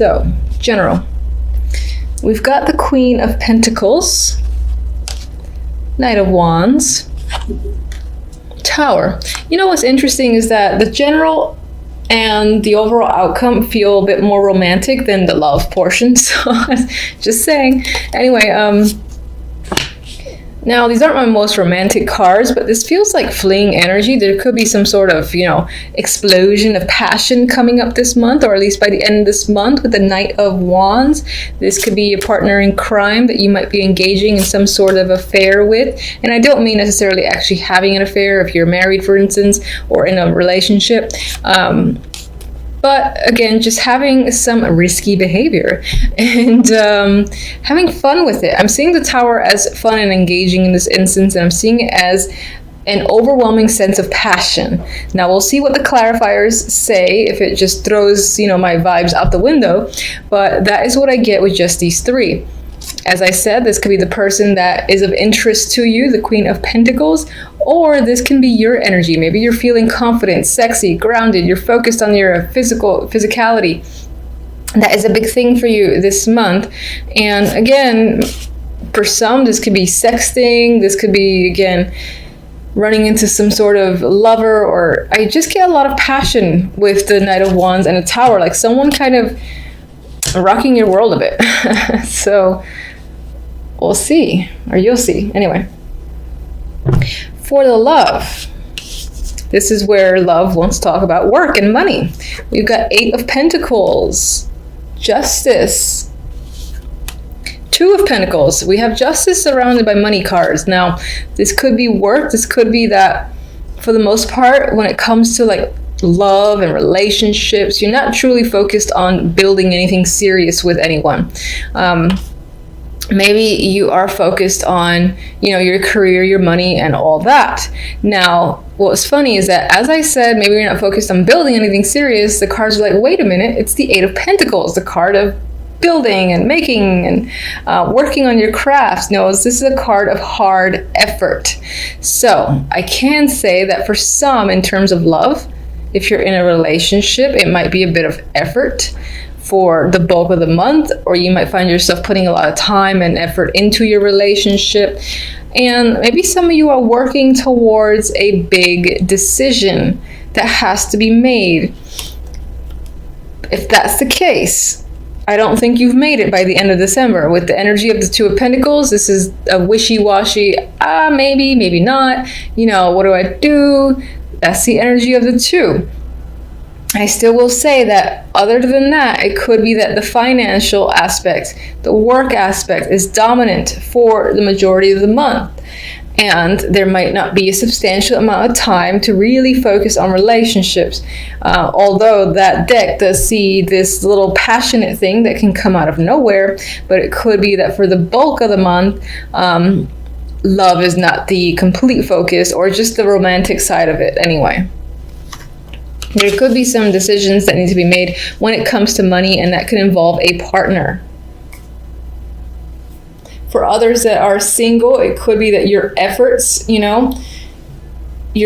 So, general. We've got the Queen of Pentacles, Knight of Wands, Tower. You know what's interesting is that the general and the overall outcome feel a bit more romantic than the love portion. So just saying. Anyway, now these aren't my most romantic cards, but this feels like fleeing energy. There could be some sort of, explosion of passion coming up this month, or at least by the end of this month with the Knight of Wands. This could be a partner in crime that you might be engaging in some sort of affair with. And I don't mean necessarily actually having an affair if you're married, for instance, or in a relationship. But again, just having some risky behavior and having fun with it. I'm seeing the Tower as fun and engaging in this instance, and I'm seeing it as an overwhelming sense of passion. Now we'll see what the clarifiers say, if it just throws, my vibes out the window, but that is what I get with just these three. As I said, this could be the person that is of interest to you, the Queen of Pentacles, or this can be your energy. Maybe you're feeling confident, sexy, grounded, you're focused on your physicality. That is a big thing for you this month. And again, for some, this could be sexting, this could be, again, running into some sort of lover, or I just get a lot of passion with the Knight of Wands and the Tower, like someone kind of rocking your world a bit. So we'll see, or you'll see. Anyway, for the love, this is where love wants to talk about work and money. We've got 8 of Pentacles, Justice, 2 of Pentacles. We have Justice surrounded by money cards. Now, this could be work. This could be that, for the most part, when it comes to like love and relationships, you're not truly focused on building anything serious with anyone. Maybe you are focused on, your career, your money, and all that. Now, what's funny is that, as I said, maybe you're not focused on building anything serious. The cards are like, wait a minute, it's the 8 of Pentacles, the card of building and making and working on your crafts. No, this is a card of hard effort. So I can say that for some, in terms of love, if you're in a relationship, it might be a bit of effort for the bulk of the month, or you might find yourself putting a lot of time and effort into your relationship. And maybe some of you are working towards a big decision that has to be made. If that's the case, I don't think you've made it by the end of December. With the energy of the 2 of Pentacles, this is a wishy-washy, maybe, maybe not. What do I do? That's the energy of the 2. I still will say that other than that, it could be that the financial aspect, the work aspect is dominant for the majority of the month. And there might not be a substantial amount of time to really focus on relationships. Although that deck does see this little passionate thing that can come out of nowhere, but it could be that for the bulk of the month, love is not the complete focus, or just the romantic side of it anyway. There could be some decisions that need to be made when it comes to money, and that could involve a partner. For others that are single, it could be that your efforts, you're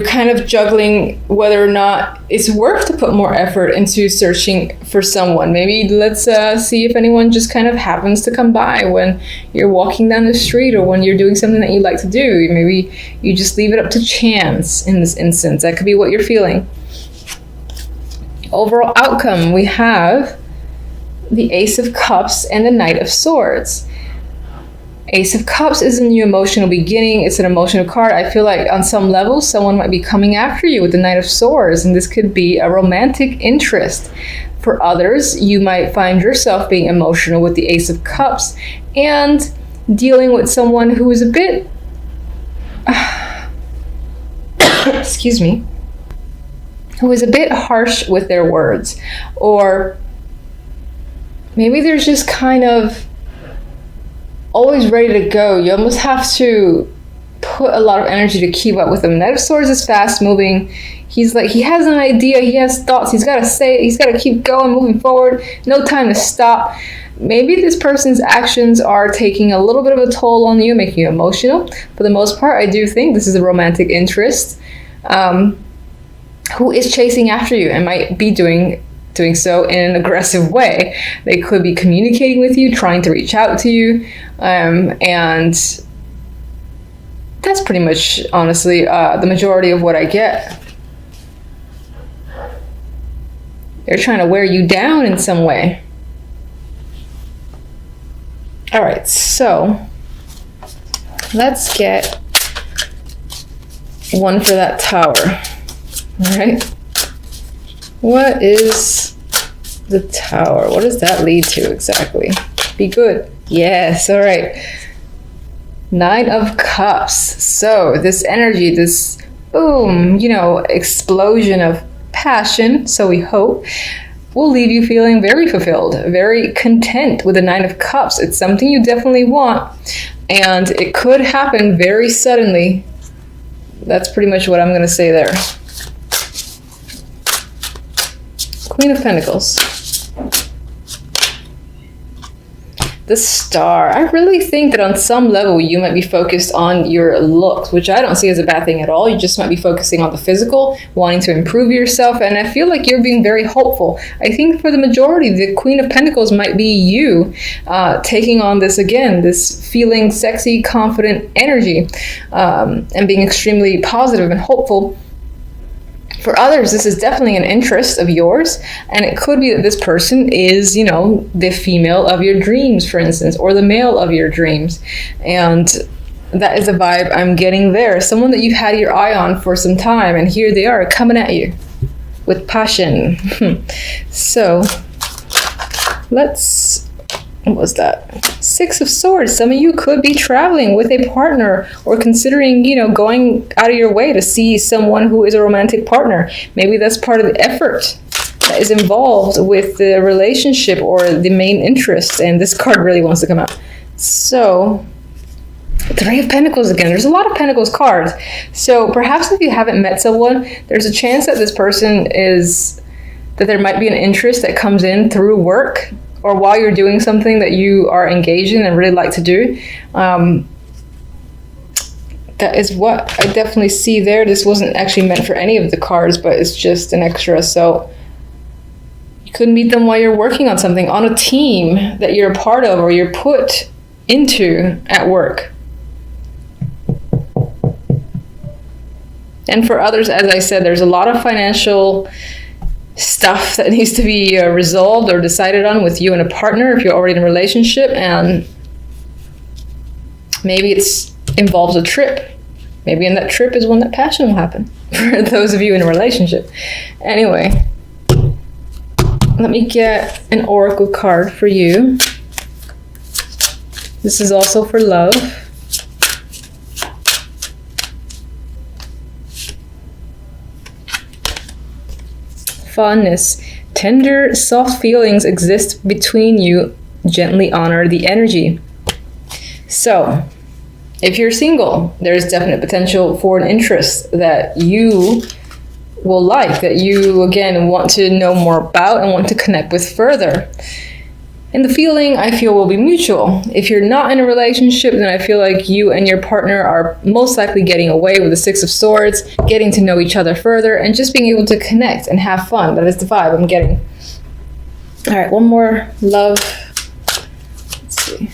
kind of juggling whether or not it's worth to put more effort into searching for someone. Maybe let's see if anyone just kind of happens to come by when you're walking down the street, or when you're doing something that you like to do. Maybe you just leave it up to chance in this instance. That could be what you're feeling. Overall outcome, we have the Ace of Cups and the Knight of Swords. Ace of Cups is a new emotional beginning. It's an emotional card. I feel like on some level, someone might be coming after you with the Knight of Swords, and this could be a romantic interest. For others, you might find yourself being emotional with the Ace of Cups and dealing with someone who is a bit, excuse me, who is a bit harsh with their words. Or maybe they're just kind of always ready to go. You almost have to put a lot of energy to keep up with him. Knight of Swords is fast moving. He has an idea, he has thoughts, he's got to say it, he's got to keep going, moving forward, no time to stop. Maybe this person's actions are taking a little bit of a toll on you, making you emotional. For the most part, I do think this is a romantic interest who is chasing after you and might be doing doing so in an aggressive way. They could be communicating with you, trying to reach out to you, and that's pretty much, honestly, the majority of what I get. They're trying to wear you down in some way. All right, so let's get one for that Tower. All right. What is the Tower? What does that lead to exactly? Be good. Yes, all right. 9 of Cups. So this energy, this boom, explosion of passion, so we hope, will leave you feeling very fulfilled, very content with the 9 of Cups. It's something you definitely want, and it could happen very suddenly. That's pretty much what I'm going to say there. Queen of Pentacles. The Star. I really think that on some level you might be focused on your looks, which I don't see as a bad thing at all. You just might be focusing on the physical, wanting to improve yourself, and I feel like you're being very hopeful. I think for the majority, the Queen of Pentacles might be you taking on this again, this feeling sexy, confident energy, and being extremely positive and hopeful. For others, this is definitely an interest of yours, and it could be that this person is, the female of your dreams, for instance, or the male of your dreams. And that is a vibe I'm getting there. Someone that you've had your eye on for some time, and here they are coming at you with passion. So what was that? 6 of Swords. Some of you could be traveling with a partner or considering, going out of your way to see someone who is a romantic partner. Maybe that's part of the effort that is involved with the relationship or the main interest. And this card really wants to come out. So, 3 of Pentacles again. There's a lot of Pentacles cards. So perhaps if you haven't met someone, there's a chance that this person that there might be an interest that comes in through work, or while you're doing something that you are engaged in and really like to do. That is what I definitely see there. This wasn't actually meant for any of the cards, but it's just an extra. So you could meet them while you're working on something, on a team that you're a part of or you're put into at work. And for others, as I said, there's a lot of financial stuff that needs to be resolved or decided on with you and a partner if you're already in a relationship, and maybe it involves a trip. Maybe in that trip is when that passion will happen for those of you in a relationship. Anyway, let me get an oracle card for you. This is also for love. Fondness. Tender, soft feelings exist between you. Gently honor the energy. So, if you're single, there's definite potential for an interest that you will like, that you, again, want to know more about and want to connect with further. And the feeling, I feel, will be mutual. If you're not in a relationship, then I feel like you and your partner are most likely getting away with the 6 of Swords, getting to know each other further, and just being able to connect and have fun. That is the vibe I'm getting. All right, one more. Love. Let's see.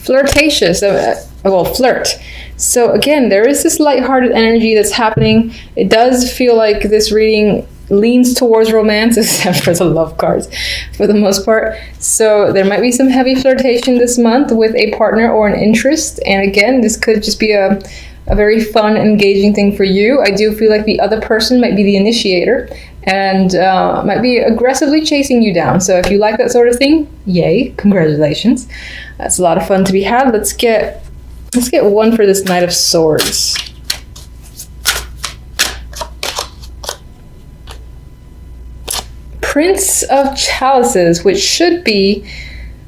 Flirtatious. Flirt. So again, there is this lighthearted energy that's happening. It does feel like this reading leans towards romance, except for the love cards for the most part. So there might be some heavy flirtation this month with a partner or an interest. And again, this could just be a very fun, engaging thing for you. I do feel like the other person might be the initiator and might be aggressively chasing you down. So if you like that sort of thing, yay, congratulations. That's a lot of fun to be had. Let's get one for this Knight of Swords. Prince of Chalices, which should be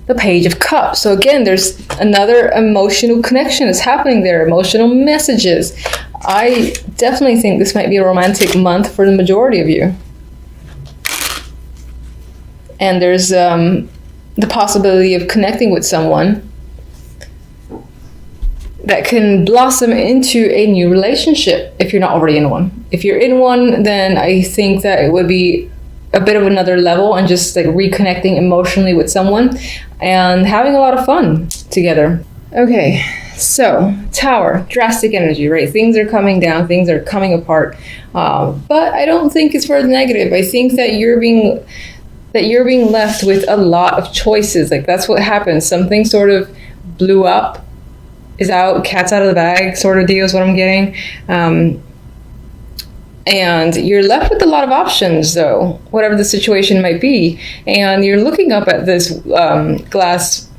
the Page of Cups. So again, there's another emotional connection that's happening there, emotional messages. I definitely think this might be a romantic month for the majority of you. And there's the possibility of connecting with someone that can blossom into a new relationship if you're not already in one. If you're in one, then I think that it would be a bit of another level and just like reconnecting emotionally with someone and having a lot of fun together. Okay, so Tower, drastic energy, right? Things are coming down, things are coming apart, but I don't think it's for the negative. I think that you're being left with a lot of choices. Like that's what happens. Something sort of blew up, is out, cat's out of the bag sort of deal is what I'm getting. And you're left with a lot of options, though, whatever the situation might be. And you're looking up at this glass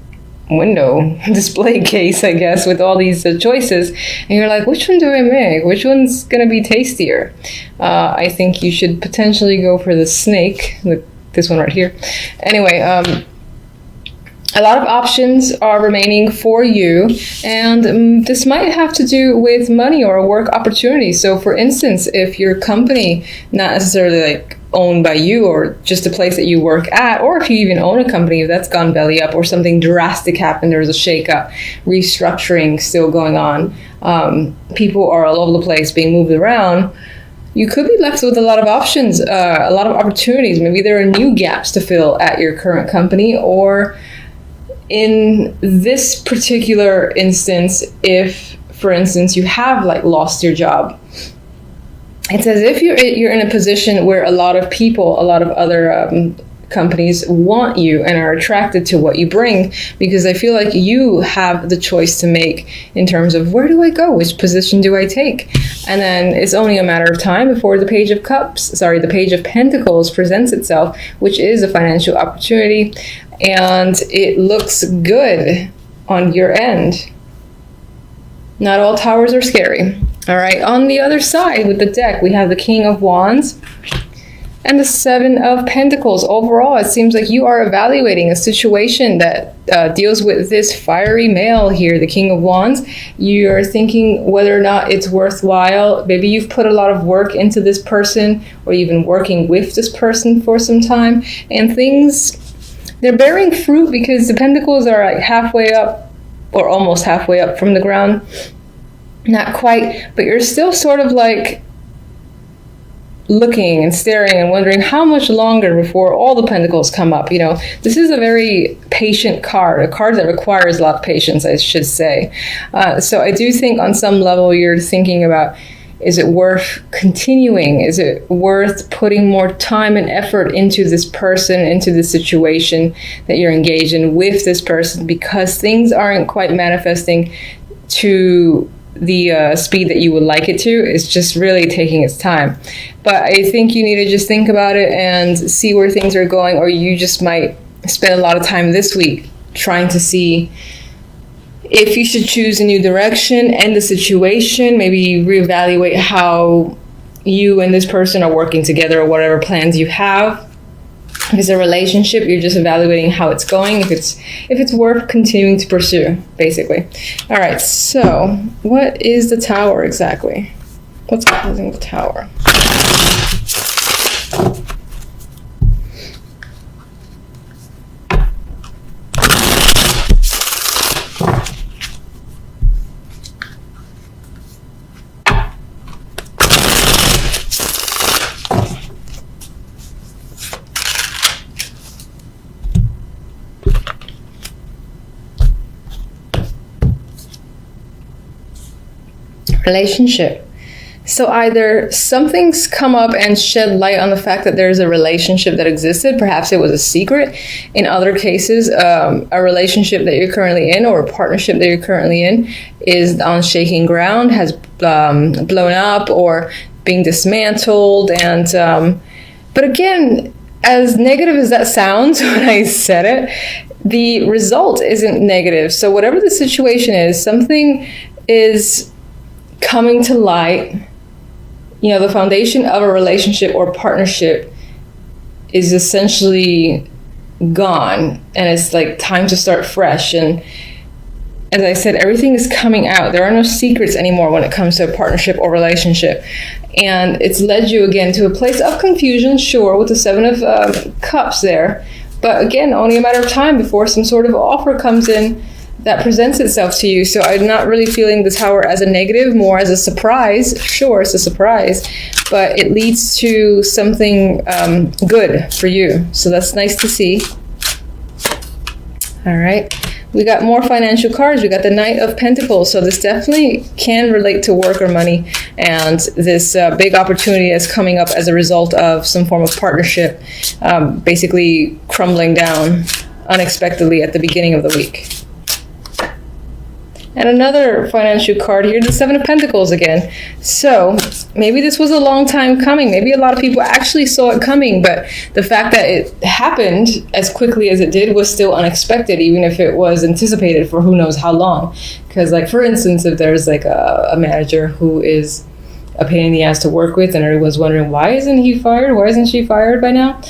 window display case, I guess, with all these choices. And you're like, which one do I make? Which one's going to be tastier? I think you should potentially go for the snake, this one right here. Anyway, a lot of options are remaining for you, and this might have to do with money or a work opportunity. So for instance, if your company, not necessarily like owned by you or just a place that you work at, or if you even own a company that's gone belly up or something drastic happened, there's a shakeup, restructuring still going on, people are all over the place being moved around, you could be left with a lot of options, a lot of opportunities. Maybe there are new gaps to fill at your current company, or in this particular instance, if, for instance, you have like lost your job, it's as if you're in a position where a lot of people, a lot of other companies want you and are attracted to what you bring, because I feel like you have the choice to make in terms of where do I go, which position do I take, and then it's only a matter of time before the Page of Pentacles presents itself, which is a financial opportunity, and it looks good on your end. Not all towers are scary. All right, on the other side with the deck, we have the King of Wands and the Seven of Pentacles. Overall, it seems like you are evaluating a situation that deals with this fiery male here, the King of Wands. You're thinking whether or not it's worthwhile. Maybe you've put a lot of work into this person, or you've been working with this person for some time, and they're bearing fruit because the pentacles are like halfway up or almost halfway up from the ground. Not quite, but you're still sort of like looking and staring and wondering how much longer before all the pentacles come up. You know, this is a very patient card, a card that requires a lot of patience, I should say. So I do think on some level you're thinking about, is it worth continuing? Is it worth putting more time and effort into this person, into the situation that you're engaged in with this person, because things aren't quite manifesting to the speed that you would like it to? It's just really taking its time. But I think you need to just think about it and see where things are going, or you just might spend a lot of time this week trying to see if you should choose a new direction and the situation, maybe reevaluate how you and this person are working together or whatever plans you have. If it's a relationship, you're just evaluating how it's going, if it's worth continuing to pursue, basically. All right, so what is the Tower exactly? What's causing the Tower? Relationship. So either something's come up and shed light on the fact that there's a relationship that existed. Perhaps it was a secret. In other cases, a relationship that you're currently in or a partnership that you're currently in is on shaking ground, has blown up or being dismantled. And but again, as negative as that sounds when I said it, the result isn't negative. So whatever the situation is, something is coming to light. You know, the foundation of a relationship or partnership is essentially gone, and it's like time to start fresh. And as I said, everything is coming out. There are no secrets anymore when it comes to a partnership or relationship. And it's led you again to a place of confusion, sure, with the Seven of Cups there. But again, only a matter of time before some sort of offer comes in that presents itself to you. So I'm not really feeling the Tower as a negative, more as a surprise. Sure, it's a surprise, but it leads to something good for you. So that's nice to see. All right. We got more financial cards. We got the Knight of Pentacles. So this definitely can relate to work or money. And this big opportunity is coming up as a result of some form of partnership, basically crumbling down unexpectedly at the beginning of the week. And another financial card here, the Seven of Pentacles again. So maybe this was a long time coming. Maybe a lot of people actually saw it coming, but the fact that it happened as quickly as it did was still unexpected, even if it was anticipated for who knows how long. Because, like, for instance, if there's like a manager who is a pain in the ass to work with and everyone's wondering, why isn't he fired? Why isn't she fired by now?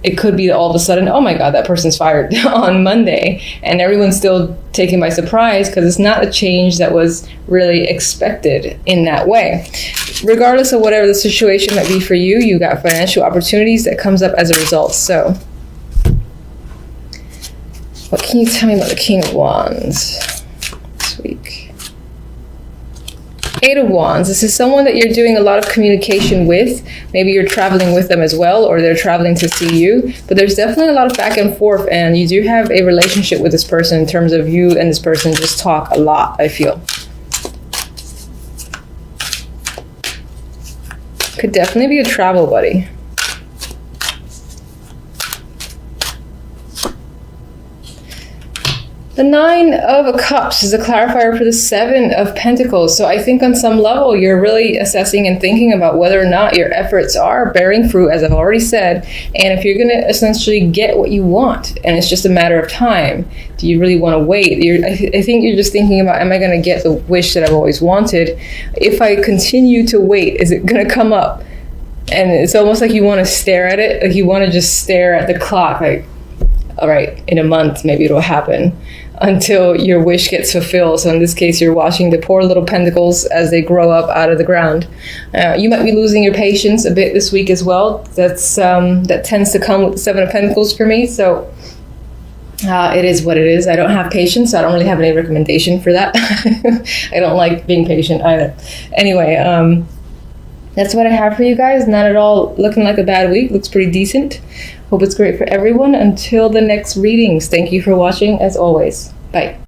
It could be all of a sudden, oh my God, that person's fired on Monday, and everyone's still taken by surprise because it's not a change that was really expected in that way. Regardless of whatever the situation might be for you, you got financial opportunities that comes up as a result. So what can you tell me about the King of Wands this week? Eight of Wands. This is someone that you're doing a lot of communication with. Maybe you're traveling with them as well, or they're traveling to see you. But there's definitely a lot of back and forth, and you do have a relationship with this person in terms of you and this person just talk a lot, I feel. Could definitely be a travel buddy. The Nine of Cups is a clarifier for the Seven of Pentacles. So I think on some level, you're really assessing and thinking about whether or not your efforts are bearing fruit, as I've already said, and if you're going to essentially get what you want, and it's just a matter of time. Do you really want to wait? I think you're just thinking about, am I going to get the wish that I've always wanted? If I continue to wait, is it going to come up? And it's almost like you want to stare at it. Like you want to just stare at the clock, like, all right, in a month, maybe it'll happen, until your wish gets fulfilled. So in this case, you're watching the poor little pentacles as they grow up out of the ground. You might be losing your patience a bit this week as well. That tends to come with the Seven of Pentacles for me. So it is what it is. I don't have patience, so I don't really have any recommendation for that. I don't like being patient either. Anyway, that's what I have for you guys. Not at all looking like a bad week. Looks pretty decent. Hope it's great for everyone. Until the next readings, thank you for watching as always. Bye.